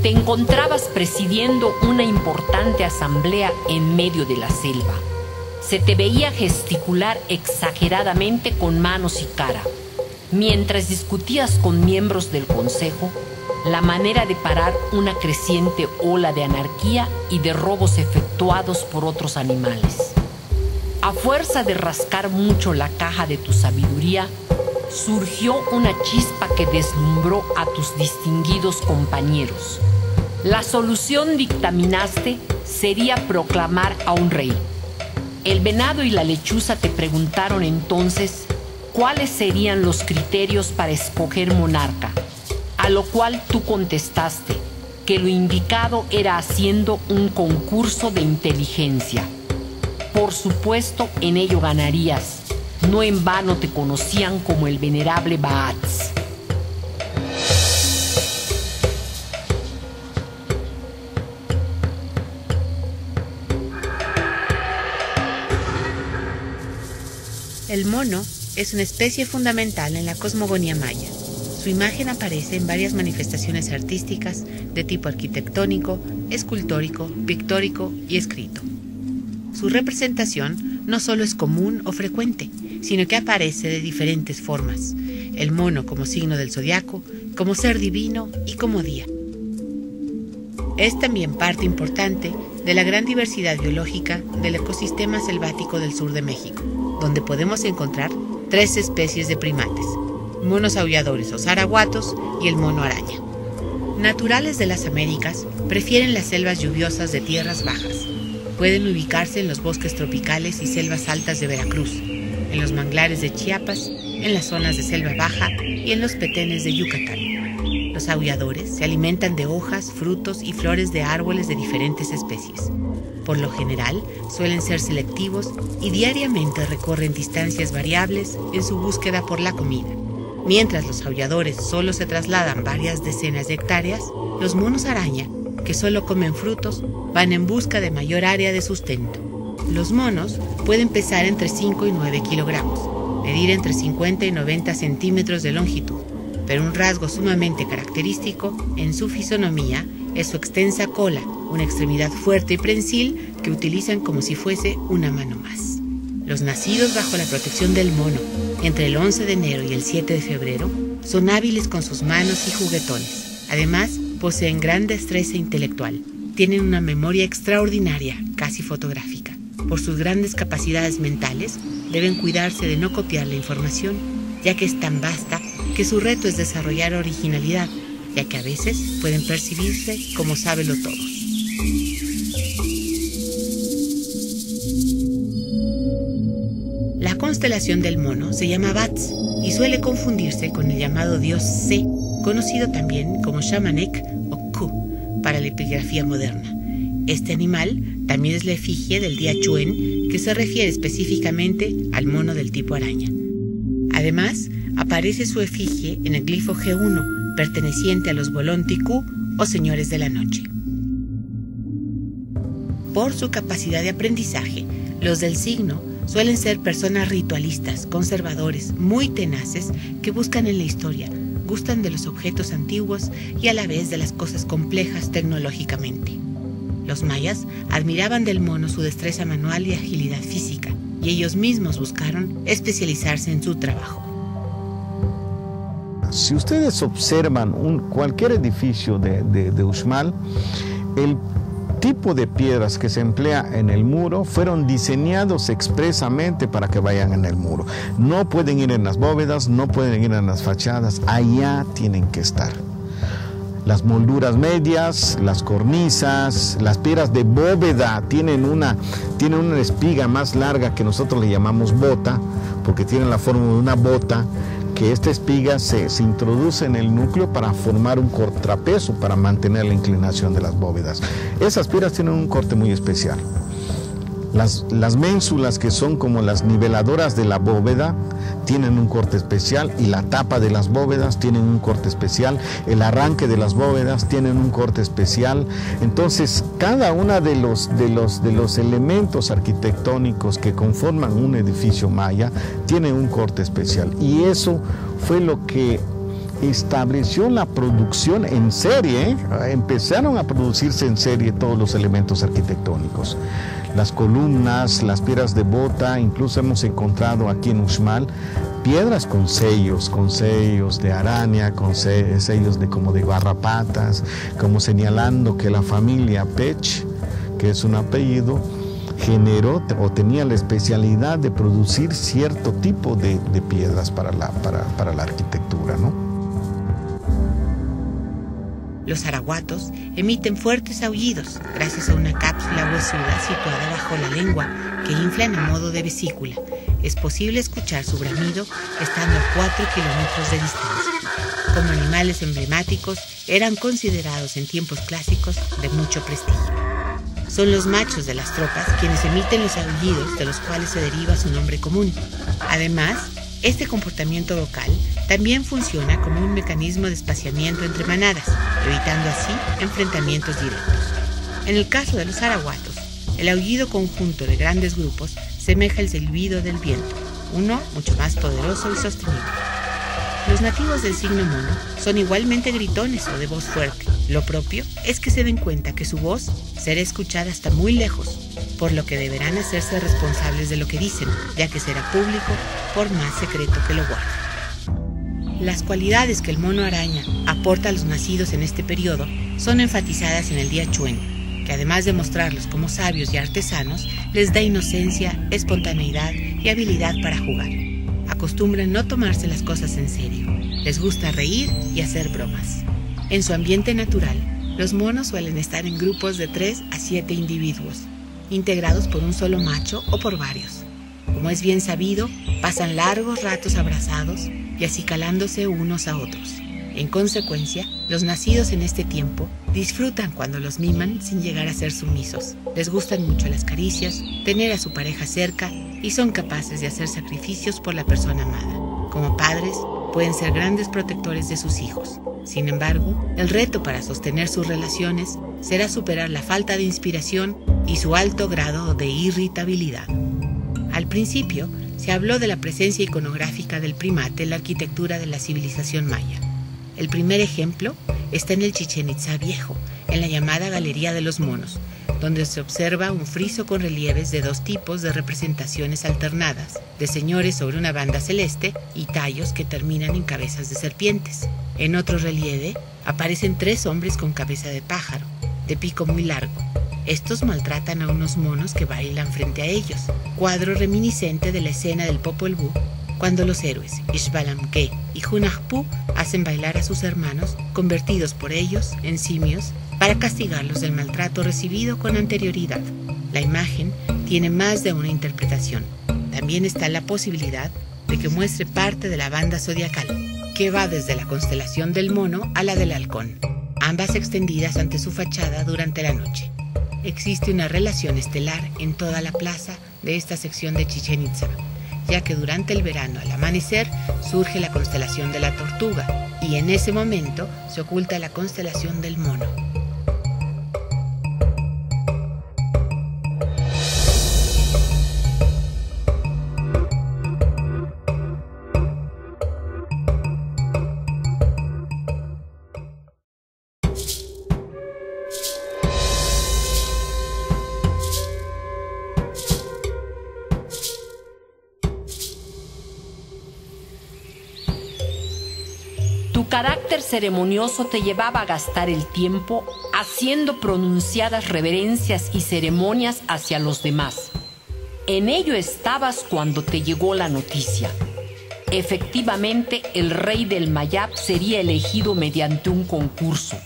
Te encontrabas presidiendo una importante asamblea en medio de la selva. Se te veía gesticular exageradamente con manos y cara, mientras discutías con miembros del consejo la manera de parar una creciente ola de anarquía y de robos efectuados por otros animales. A fuerza de rascar mucho la caja de tu sabiduría, surgió una chispa que deslumbró a tus distinguidos compañeros. La solución, dictaminaste, sería proclamar a un rey. El venado y la lechuza te preguntaron entonces cuáles serían los criterios para escoger monarca, a lo cual tú contestaste que lo indicado era haciendo un concurso de inteligencia. Por supuesto, en ello ganarías. No en vano te conocían como el venerable Baatz. El mono es una especie fundamental en la cosmogonía maya. Su imagen aparece en varias manifestaciones artísticas de tipo arquitectónico, escultórico, pictórico y escrito. Su representación no solo es común o frecuente, sino que aparece de diferentes formas. El mono como signo del zodiaco, como ser divino y como día. Es también parte importante de la gran diversidad biológica del ecosistema selvático del sur de México, donde podemos encontrar 3 especies de primates: monos aulladores o zaraguatos y el mono araña. Naturales de las Américas, prefieren las selvas lluviosas de tierras bajas. Pueden ubicarse en los bosques tropicales y selvas altas de Veracruz, en los manglares de Chiapas, en las zonas de selva baja y en los petenes de Yucatán. Los aulladores se alimentan de hojas, frutos y flores de árboles de diferentes especies. Por lo general, suelen ser selectivos y diariamente recorren distancias variables en su búsqueda por la comida. Mientras los aulladores solo se trasladan varias decenas de hectáreas, los monos araña, que solo comen frutos, van en busca de mayor área de sustento. Los monos pueden pesar entre 5 y 9 kilogramos, medir entre 50 y 90 centímetros de longitud, pero un rasgo sumamente característico en su fisonomía es su extensa cola, una extremidad fuerte y prensil que utilizan como si fuese una mano más. Los nacidos bajo la protección del mono, entre el 11 de enero y el 7 de febrero, son hábiles con sus manos y juguetones. Además, poseen gran destreza intelectual. Tienen una memoria extraordinaria, casi fotográfica. Por sus grandes capacidades mentales, deben cuidarse de no copiar la información, ya que es tan vasta que su reto es desarrollar originalidad, ya que a veces pueden percibirse como sábelotodos. La constelación del mono se llama Bats y suele confundirse con el llamado dios Se, conocido también como Shamanek o Ku para la epigrafía moderna. Este animal también es la efigie del día Chuen, que se refiere específicamente al mono del tipo araña. Además, aparece su efigie en el glifo G1, perteneciente a los Bolonticú o señores de la noche. Por su capacidad de aprendizaje, los del signo suelen ser personas ritualistas, conservadores, muy tenaces, que buscan en la historia, gustan de los objetos antiguos y a la vez de las cosas complejas tecnológicamente. Los mayas admiraban del mono su destreza manual y agilidad física, y ellos mismos buscaron especializarse en su trabajo. Si ustedes observan cualquier edificio de Uxmal, el tipo de piedras que se emplea en el muro fueron diseñados expresamente para que vayan en el muro. No pueden ir en las bóvedas, no pueden ir en las fachadas, allá tienen que estar. Las molduras medias, las cornisas, las piedras de bóveda tienen una espiga más larga que nosotros le llamamos bota, porque tienen la forma de una bota, que esta espiga se introduce en el núcleo para formar un contrapeso, para mantener la inclinación de las bóvedas. Esas piedras tienen un corte muy especial. Las ménsulas, que son como las niveladoras de la bóveda, tienen un corte especial, y la tapa de las bóvedas tienen un corte especial, el arranque de las bóvedas tienen un corte especial. Entonces, cada uno de los elementos arquitectónicos que conforman un edificio maya tiene un corte especial, y eso fue lo que estableció la producción en serie. Empezaron a producirse en serie todos los elementos arquitectónicos. Las columnas, las piedras de bota, incluso hemos encontrado aquí en Uxmal piedras con sellos de araña, con sellos como de garrapatas, como señalando que la familia Pech, que es un apellido, generó o tenía la especialidad de producir cierto tipo de piedras para la arquitectura, ¿no? Los arahuatos emiten fuertes aullidos gracias a una cápsula huesuda situada bajo la lengua que inflan a modo de vesícula. Es posible escuchar su bramido estando a 4 kilómetros de distancia. Como animales emblemáticos, eran considerados en tiempos clásicos de mucho prestigio. Son los machos de las tropas quienes emiten los aullidos de los cuales se deriva su nombre común. Además, este comportamiento vocal también funciona como un mecanismo de espaciamiento entre manadas, evitando así enfrentamientos directos. En el caso de los arahuatos, el aullido conjunto de grandes grupos semeja el silbido del viento, uno mucho más poderoso y sostenido. Los nativos del signo mono son igualmente gritones o de voz fuerte. Lo propio es que se den cuenta que su voz será escuchada hasta muy lejos, por lo que deberán hacerse responsables de lo que dicen, ya que será público por más secreto que lo guarden. Las cualidades que el mono araña aporta a los nacidos en este periodo son enfatizadas en el día Chuen, que además de mostrarlos como sabios y artesanos, les da inocencia, espontaneidad y habilidad para jugar. Acostumbran no tomarse las cosas en serio. Les gusta reír y hacer bromas. En su ambiente natural, los monos suelen estar en grupos de 3 a 7 individuos, integrados por un solo macho o por varios. Como es bien sabido, pasan largos ratos abrazados y acicalándose unos a otros. En consecuencia, los nacidos en este tiempo disfrutan cuando los miman sin llegar a ser sumisos. Les gustan mucho las caricias, tener a su pareja cerca y son capaces de hacer sacrificios por la persona amada. Como padres, pueden ser grandes protectores de sus hijos. Sin embargo, el reto para sostener sus relaciones será superar la falta de inspiración y su alto grado de irritabilidad. Al principio, se habló de la presencia iconográfica del primate en la arquitectura de la civilización maya. El primer ejemplo está en el Chichén Itzá Viejo, en la llamada Galería de los Monos, donde se observa un friso con relieves de 2 tipos de representaciones alternadas, de señores sobre una banda celeste y tallos que terminan en cabezas de serpientes. En otro relieve aparecen 3 hombres con cabeza de pájaro, de pico muy largo. Estos maltratan a unos monos que bailan frente a ellos, cuadro reminiscente de la escena del Popol Vuh, cuando los héroes Ixbalamque y Hunahpu hacen bailar a sus hermanos, convertidos por ellos en simios, para castigarlos del maltrato recibido con anterioridad. La imagen tiene más de una interpretación. También está la posibilidad de que muestre parte de la banda zodiacal, que va desde la constelación del mono a la del halcón, ambas extendidas ante su fachada durante la noche. Existe una relación estelar en toda la plaza de esta sección de Chichén Itzá, ya que durante el verano al amanecer surge la constelación de la tortuga y en ese momento se oculta la constelación del mono. Tu carácter ceremonioso te llevaba a gastar el tiempo haciendo pronunciadas reverencias y ceremonias hacia los demás. En ello estabas cuando te llegó la noticia. Efectivamente, el rey del Mayab sería elegido mediante un concurso,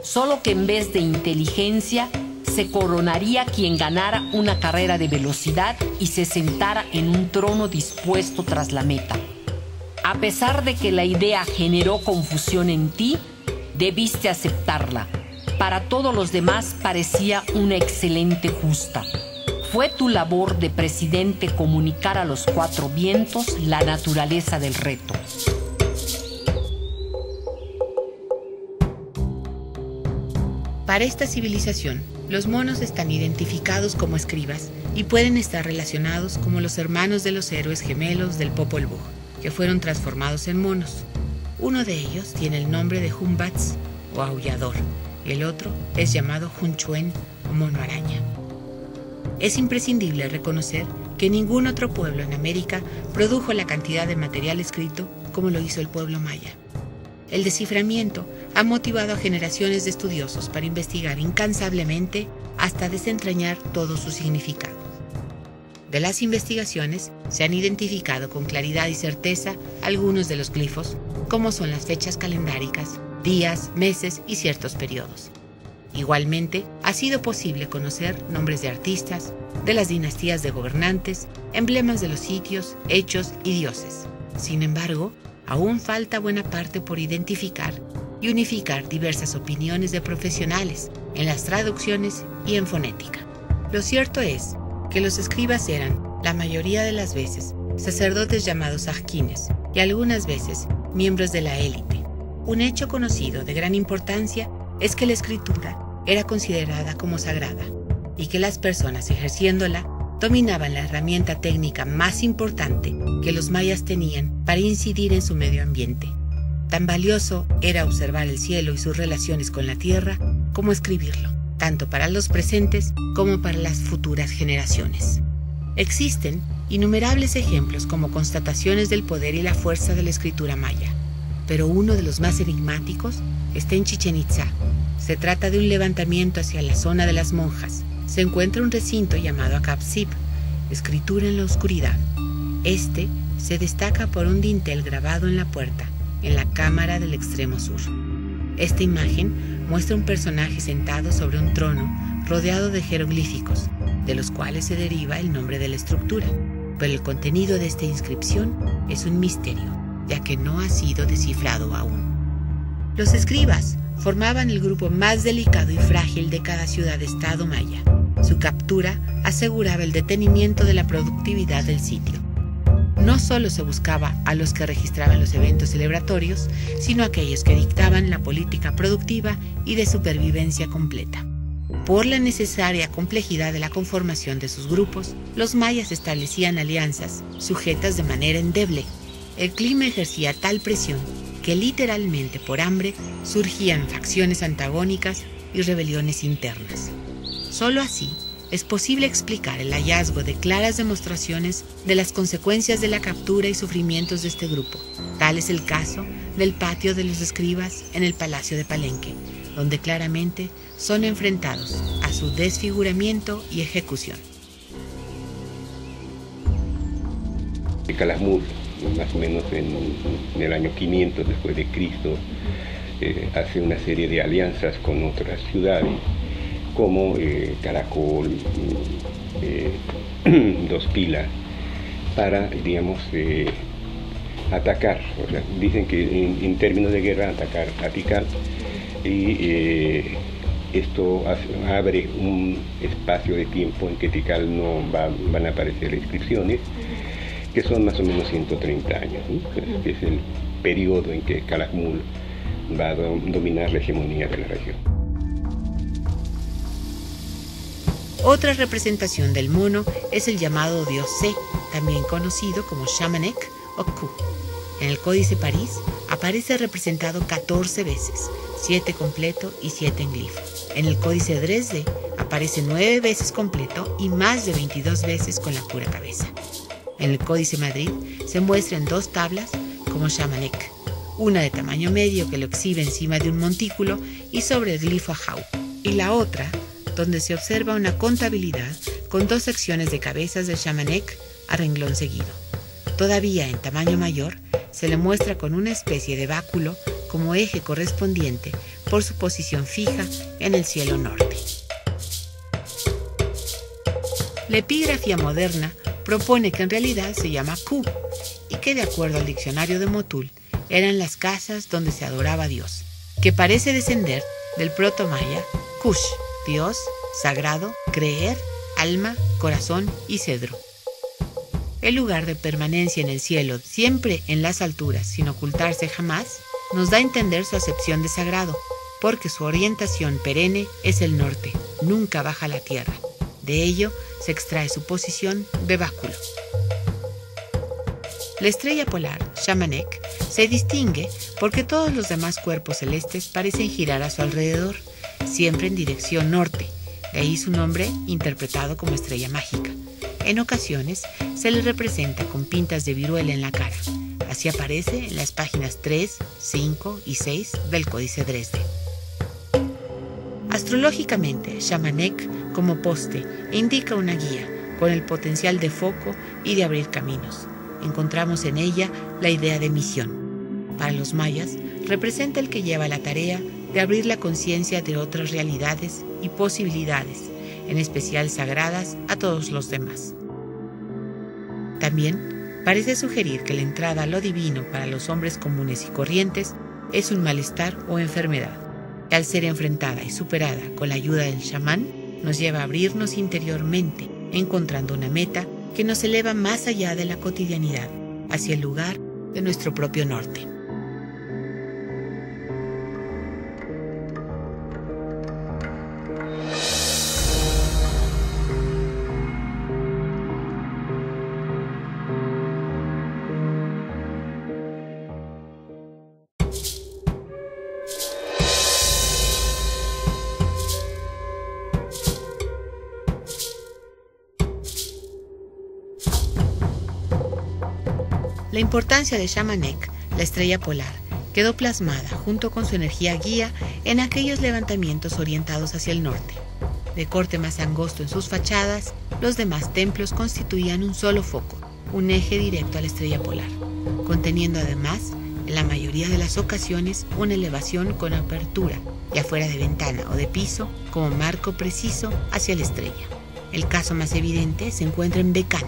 solo que en vez de inteligencia se coronaría quien ganara una carrera de velocidad y se sentara en un trono dispuesto tras la meta. A pesar de que la idea generó confusión en ti, debiste aceptarla. Para todos los demás parecía una excelente justa. Fue tu labor de presidente comunicar a los 4 vientos la naturaleza del reto. Para esta civilización, los monos están identificados como escribas y pueden estar relacionados como los hermanos de los héroes gemelos del Popol Vuh, que fueron transformados en monos. Uno de ellos tiene el nombre de Humbats o aullador, y el otro es llamado Hunchuen o mono araña. Es imprescindible reconocer que ningún otro pueblo en América produjo la cantidad de material escrito como lo hizo el pueblo maya. El desciframiento ha motivado a generaciones de estudiosos para investigar incansablemente hasta desentrañar todo su significado. De las investigaciones se han identificado con claridad y certeza algunos de los glifos, como son las fechas calendáricas, días, meses y ciertos periodos. Igualmente, ha sido posible conocer nombres de artistas, de las dinastías de gobernantes, emblemas de los sitios, hechos y dioses. Sin embargo, aún falta buena parte por identificar y unificar diversas opiniones de profesionales en las traducciones y en fonética. Lo cierto es que los escribas eran, la mayoría de las veces, sacerdotes llamados ajquines y algunas veces miembros de la élite. Un hecho conocido de gran importancia es que la escritura era considerada como sagrada y que las personas ejerciéndola dominaban la herramienta técnica más importante que los mayas tenían para incidir en su medio ambiente. Tan valioso era observar el cielo y sus relaciones con la tierra como escribirlo, tanto para los presentes como para las futuras generaciones. Existen innumerables ejemplos como constataciones del poder y la fuerza de la escritura maya, pero uno de los más enigmáticos está en Chichén Itzá. Se trata de un levantamiento hacia la zona de las monjas. Se encuentra un recinto llamado Akapsib, escritura en la oscuridad. Este se destaca por un dintel grabado en la puerta, en la cámara del extremo sur. Esta imagen muestra un personaje sentado sobre un trono rodeado de jeroglíficos, de los cuales se deriva el nombre de la estructura, pero el contenido de esta inscripción es un misterio, ya que no ha sido descifrado aún. Los escribas formaban el grupo más delicado y frágil de cada ciudad-estado maya. Su captura aseguraba el detenimiento de la productividad del sitio. No solo se buscaba a los que registraban los eventos celebratorios, sino a aquellos que dictaban la política productiva y de supervivencia completa. Por la necesaria complejidad de la conformación de sus grupos, los mayas establecían alianzas sujetas de manera endeble. El clima ejercía tal presión que literalmente por hambre surgían facciones antagónicas y rebeliones internas. Solo así es posible explicar el hallazgo de claras demostraciones de las consecuencias de la captura y sufrimientos de este grupo. Tal es el caso del patio de los escribas en el Palacio de Palenque, donde claramente son enfrentados a su desfiguramiento y ejecución. Calakmul, más o menos en el año 500 después de Cristo, hace una serie de alianzas con otras ciudades como Caracol, Dos Pilas, para, digamos, atacar. O sea, dicen que en términos de guerra atacar a Tikal, y esto abre un espacio de tiempo en que Tikal no van a aparecer inscripciones, que son más o menos 130 años, ¿no? Que es el periodo en que Calakmul va a dominar la hegemonía de la región. Otra representación del mono es el llamado dios Se, también conocido como Shamanek o Ku. En el Códice París aparece representado 14 veces, 7 completo y 7 en glifo. En el Códice Dresde aparece 9 veces completo y más de 22 veces con la pura cabeza. En el Códice Madrid se muestran 2 tablas como Shamanek, una de tamaño medio que lo exhibe encima de un montículo y sobre el glifo Ajau, y la otra donde se observa una contabilidad con 2 secciones de cabezas de Shamanek a renglón seguido. Todavía en tamaño mayor se le muestra con una especie de báculo como eje correspondiente por su posición fija en el cielo norte. La epigrafía moderna propone que en realidad se llama Ku y que de acuerdo al diccionario de Motul eran las casas donde se adoraba a Dios, que parece descender del proto-maya Kush, Dios, sagrado, creer, alma, corazón y cedro. El lugar de permanencia en el cielo, siempre en las alturas, sin ocultarse jamás, nos da a entender su acepción de sagrado, porque su orientación perenne es el norte, nunca baja a la tierra. De ello se extrae su posición de báculo. La estrella polar, Shamanek, se distingue porque todos los demás cuerpos celestes parecen girar a su alrededor, siempre en dirección norte, de ahí su nombre interpretado como estrella mágica. En ocasiones se le representa con pintas de viruela en la cara. Así aparece en las páginas 3, 5 y 6 del Códice Dresde. Astrológicamente, Shamanek, como poste, indica una guía con el potencial de foco y de abrir caminos. Encontramos en ella la idea de misión. Para los mayas, representa el que lleva la tarea de abrir la conciencia de otras realidades y posibilidades, en especial sagradas a todos los demás. También parece sugerir que la entrada a lo divino para los hombres comunes y corrientes es un malestar o enfermedad, que al ser enfrentada y superada con la ayuda del chamán, nos lleva a abrirnos interiormente, encontrando una meta que nos eleva más allá de la cotidianidad, hacia el lugar de nuestro propio norte. La importancia de Shamanek, la estrella polar, quedó plasmada junto con su energía guía en aquellos levantamientos orientados hacia el norte. De corte más angosto en sus fachadas, los demás templos constituían un solo foco, un eje directo a la estrella polar, conteniendo además, en la mayoría de las ocasiones, una elevación con apertura, ya fuera de ventana o de piso, como marco preciso hacia la estrella. El caso más evidente se encuentra en Becán,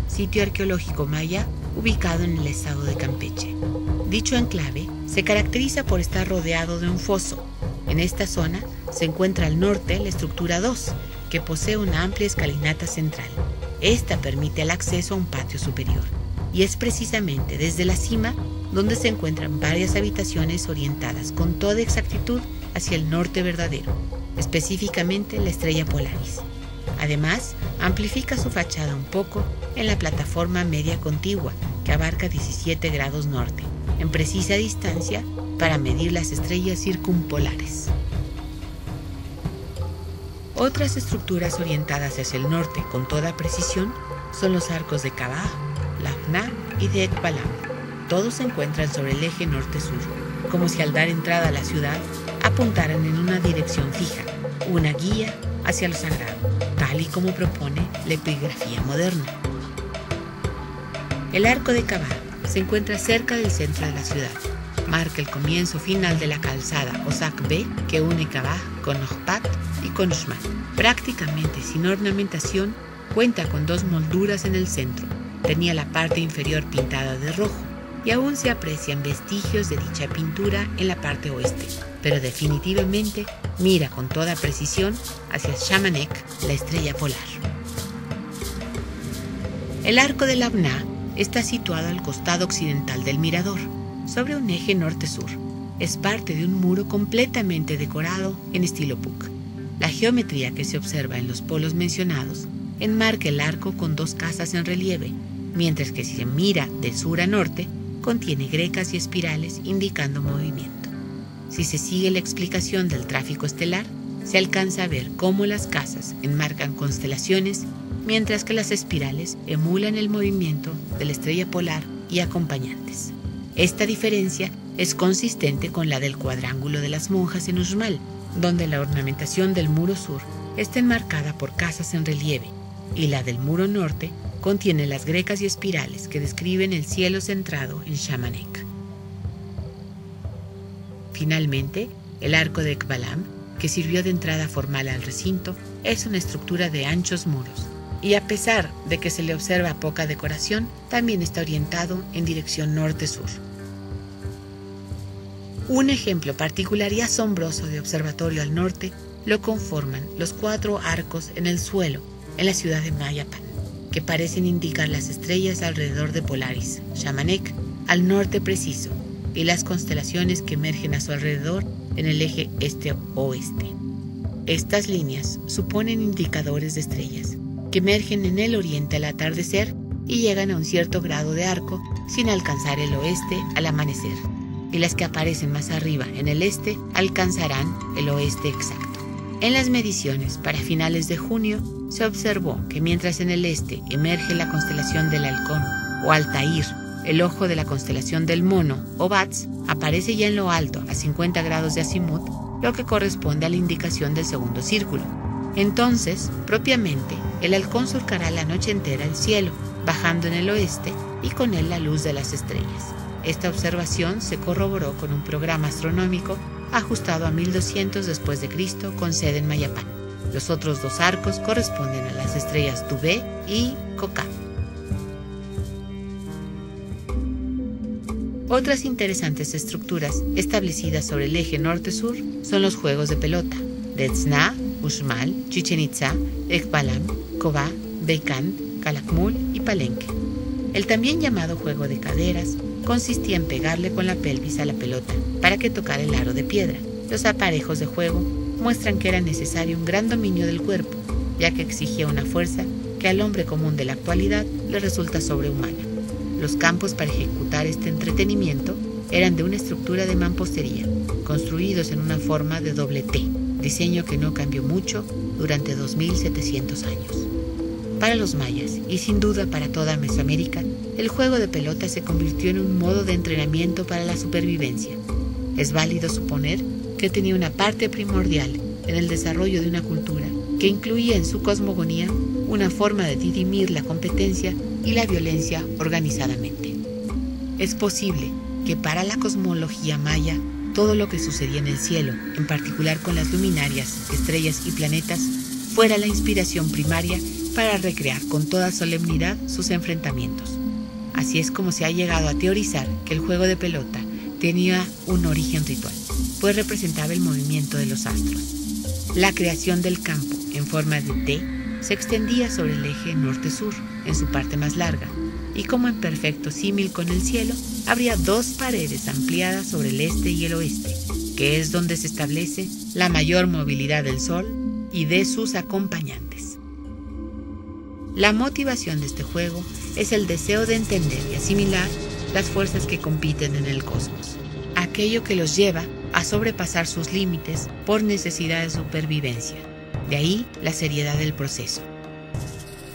sitio arqueológico maya ubicado en el estado de Campeche. Dicho enclave se caracteriza por estar rodeado de un foso. En esta zona se encuentra al norte la estructura 2, que posee una amplia escalinata central. Esta permite el acceso a un patio superior, y es precisamente desde la cima donde se encuentran varias habitaciones orientadas con toda exactitud hacia el norte verdadero, específicamente la estrella Polaris. Además, amplifica su fachada un poco en la plataforma media contigua, que abarca 17 grados norte, en precisa distancia para medir las estrellas circumpolares. Otras estructuras orientadas hacia el norte con toda precisión son los arcos de Kabah, Labna y de Ekbalam. Todos se encuentran sobre el eje norte-sur, como si al dar entrada a la ciudad apuntaran en una dirección fija, una guía hacia lo sagrado, tal y como propone la epigrafía moderna. El arco de Kabah se encuentra cerca del centro de la ciudad. Marca el comienzo final de la calzada Osak B que une Kabah con Ojpat y con Uxmal. Prácticamente sin ornamentación, cuenta con 2 molduras en el centro. Tenía la parte inferior pintada de rojo y aún se aprecian vestigios de dicha pintura en la parte oeste, pero definitivamente mira con toda precisión hacia Shamanek, la estrella polar. El arco de Labna está situado al costado occidental del mirador, sobre un eje norte-sur. Es parte de un muro completamente decorado en estilo Puuc. La geometría que se observa en los polos mencionados enmarca el arco con 2 casas en relieve, mientras que si se mira de sur a norte, contiene grecas y espirales indicando movimiento. Si se sigue la explicación del tráfico estelar, se alcanza a ver cómo las casas enmarcan constelaciones, mientras que las espirales emulan el movimiento de la estrella polar y acompañantes. Esta diferencia es consistente con la del cuadrángulo de las monjas en Uxmal, donde la ornamentación del muro sur está enmarcada por casas en relieve, y la del muro norte contiene las grecas y espirales que describen el cielo centrado en Shamanek. Finalmente, el arco de Ekbalam, que sirvió de entrada formal al recinto, es una estructura de anchos muros, y a pesar de que se le observa poca decoración, también está orientado en dirección norte-sur. Un ejemplo particular y asombroso de observatorio al norte lo conforman los 4 arcos en el suelo en la ciudad de Mayapan, que parecen indicar las estrellas alrededor de Polaris, Shamanek, al norte preciso, y las constelaciones que emergen a su alrededor en el eje este-oeste. Estas líneas suponen indicadores de estrellas que emergen en el oriente al atardecer y llegan a un cierto grado de arco sin alcanzar el oeste al amanecer, y las que aparecen más arriba en el este alcanzarán el oeste exacto. En las mediciones para finales de junio se observó que mientras en el este emerge la constelación del Halcón o Altair, el ojo de la constelación del Mono o Bats aparece ya en lo alto a 50 grados de azimut, lo que corresponde a la indicación del segundo círculo. Entonces, propiamente, el Halcón surcará la noche entera el cielo, bajando en el oeste y con él la luz de las estrellas. Esta observación se corroboró con un programa astronómico ajustado a 1200 después de Cristo con sede en Mayapán. Los otros dos arcos corresponden a las estrellas Dubé y Cocá. Otras interesantes estructuras establecidas sobre el eje norte-sur son los juegos de pelota de Tzna, Uxmal, Chichén Itzá, Ekbalam, Cobá, Beicán, Calakmul y Palenque. El también llamado juego de caderas consistía en pegarle con la pelvis a la pelota para que tocara el aro de piedra. Los aparejos de juego muestran que era necesario un gran dominio del cuerpo, ya que exigía una fuerza que al hombre común de la actualidad le resulta sobrehumana. Los campos para ejecutar este entretenimiento eran de una estructura de mampostería, construidos en una forma de doble T, diseño que no cambió mucho durante 2700 años. Para los mayas, y sin duda para toda Mesoamérica, el juego de pelota se convirtió en un modo de entrenamiento para la supervivencia. Es válido suponer que tenía una parte primordial en el desarrollo de una cultura que incluía en su cosmogonía una forma de dirimir la competencia y la violencia organizadamente. Es posible que para la cosmología maya todo lo que sucedía en el cielo, en particular con las luminarias, estrellas y planetas, fuera la inspiración primaria para recrear con toda solemnidad sus enfrentamientos. Así es como se ha llegado a teorizar que el juego de pelota tenía un origen ritual, pues representaba el movimiento de los astros. La creación del campo en forma de T se extendía sobre el eje norte-sur en su parte más larga, y como en perfecto símil con el cielo, habría dos paredes ampliadas sobre el este y el oeste, que es donde se establece la mayor movilidad del Sol y de sus acompañantes. La motivación de este juego es el deseo de entender y asimilar las fuerzas que compiten en el cosmos, aquello que los lleva a sobrepasar sus límites por necesidad de supervivencia. De ahí la seriedad del proceso.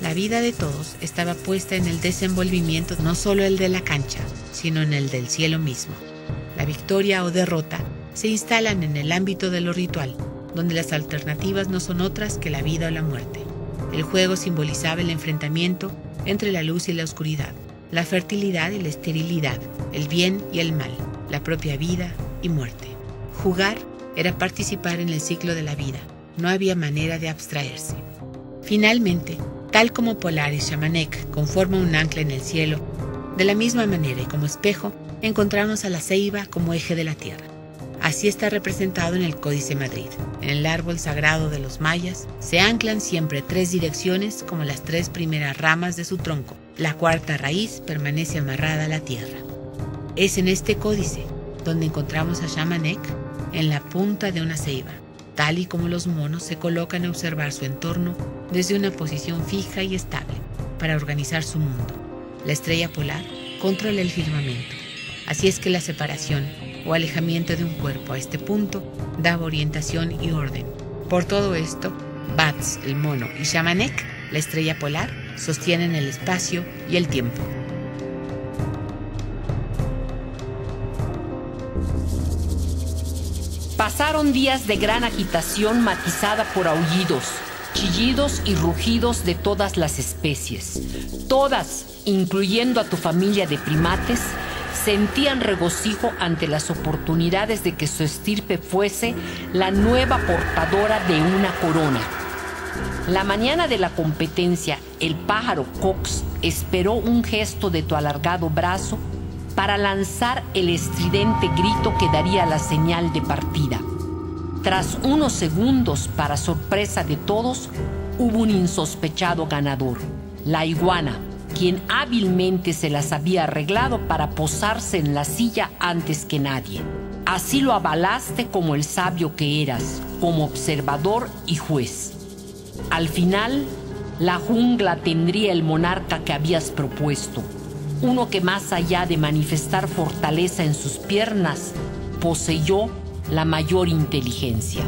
La vida de todos estaba puesta en el desenvolvimiento no solo el de la cancha, sino en el del cielo mismo. La victoria o derrota se instalan en el ámbito de lo ritual, donde las alternativas no son otras que la vida o la muerte. El juego simbolizaba el enfrentamiento entre la luz y la oscuridad, la fertilidad y la esterilidad, el bien y el mal, la propia vida y muerte. Jugar era participar en el ciclo de la vida, no había manera de abstraerse. Finalmente, tal como Polar y Xamanec conforman un ancla en el cielo, de la misma manera y como espejo, encontramos a la ceiba como eje de la tierra. Así está representado en el Códice Madrid. En el árbol sagrado de los mayas se anclan siempre tres direcciones como las tres primeras ramas de su tronco. La cuarta raíz permanece amarrada a la tierra. Es en este códice donde encontramos a Xamanec en la punta de una ceiba, tal y como los monos se colocan a observar su entorno desde una posición fija y estable para organizar su mundo. La estrella polar controla el firmamento. Así es que la separación o alejamiento de un cuerpo a este punto daba orientación y orden. Por todo esto, Bats, el mono, y Xamanec, la estrella polar, sostienen el espacio y el tiempo. Pasaron días de gran agitación matizada por aullidos, chillidos y rugidos de todas las especies. Todas, incluyendo a tu familia de primates, sentían regocijo ante las oportunidades de que su estirpe fuese la nueva portadora de una corona. La mañana de la competencia, el pájaro Cox esperó un gesto de tu alargado brazo para lanzar el estridente grito que daría la señal de partida. Tras unos segundos, para sorpresa de todos, hubo un insospechado ganador, la iguana, quien hábilmente se las había arreglado para posarse en la silla antes que nadie. Así lo avalaste como el sabio que eras, como observador y juez. Al final, la jungla tendría el monarca que habías propuesto. uno que más allá de manifestar fortaleza en sus piernas, poseyó la mayor inteligencia.